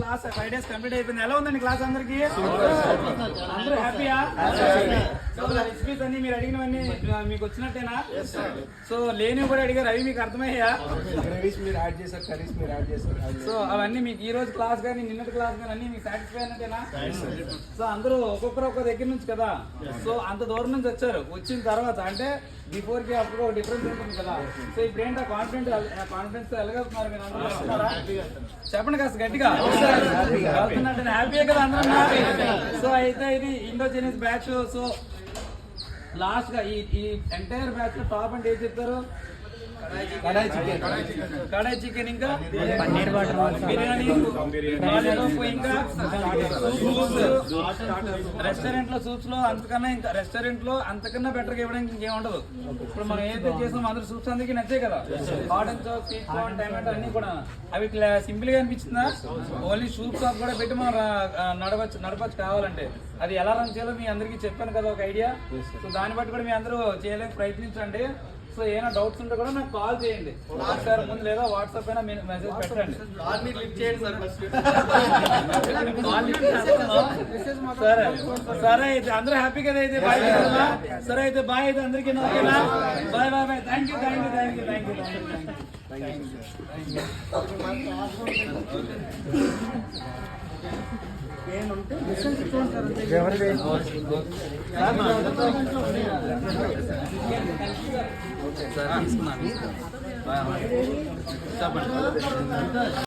Class 5 days complete అయిపోయింది. ఎలా ఉందండి క్లాస్ అందరికి? అందరూ హ్యాపీయా? రెసిపీస్ అన్ని మీరు అడిగినవన్నీ మీకు వచ్చినట్టేనా? సో లేనివి కూడా అడిగారు, అవి మీకు అర్థమయ్యా? సో అవన్నీ మీకు ఈ రోజు క్లాస్ కానీ నిన్నటి క్లాస్ కానీ అన్ని మీకు సాటిస్ఫై అయినట్టేనా? సో అందరూ ఒక్కొక్క దగ్గర నుంచి కదా, సో అంత దూరం నుంచి వచ్చారు. వచ్చిన తర్వాత అంటే బిఫోర్ కి అప్పుడు ఒక డిఫరెన్స్ ఉంటుంది కదా. సో ఇప్పుడు ఏంటో కాన్ఫిడెన్స్ ఎలాగలుగుతున్నారు మీరు అందరూ? చెప్పండి కాస్త గట్టిగా. వెళ్తున్నట్టు హ్యాపీయే కదా అందరూ? సో అయితే ఇది ఇండోజీనియస్ బ్యాచ్. సో లాస్ట్ గా ఈ ఎంటైర్ బ్యాచ్ లో టాప్ అంటే ఏం చెప్తారు? కడాయి చికెన్, ఇంకా బిర్యానీ, ఇంకా రెస్టారెంట్ లో సూప్స్ లో అంతకన్నా, ఇంకా రెస్టారెంట్ లో అంతకన్నా బెటర్ గా ఇవ్వడానికి ఇంకేం ఉండదు. ఇప్పుడు మనం ఏదైతే చేసాం అందరూ సూప్స్ అందరికీ నచ్చాయి కదా. Hot and sauce, sweet corn, tomato అన్ని కూడా అవి సింపుల్ గా అనిపించిందా? ఓన్లీ సూప్ షాప్ కూడా పెట్టి మనం నడపచ్చు కావాలంటే. అది ఎలా రన్ చేయాలో మీ అందరికీ చెప్పాను కదా ఒక ఐడియా. సో దాన్ని బట్టి కూడా మీ అందరూ చేయడానికి ప్రయత్నించండి. సో ఏమైనా డౌట్స్ ఉంటే కూడా నాకు కాల్ చేయండి ఒకసారి ముందు, లేదా వాట్సాప్ అయినా మెసేజ్ పెట్టండి. సరే సరే అయితే అందరూ హ్యాపీ కదా అయితే? బాయ్ కదా? సరే అయితే బాయ్ అయితే అందరికీ. ఓకేనా? Bye bye bye. Thank you thank you thank you thank you.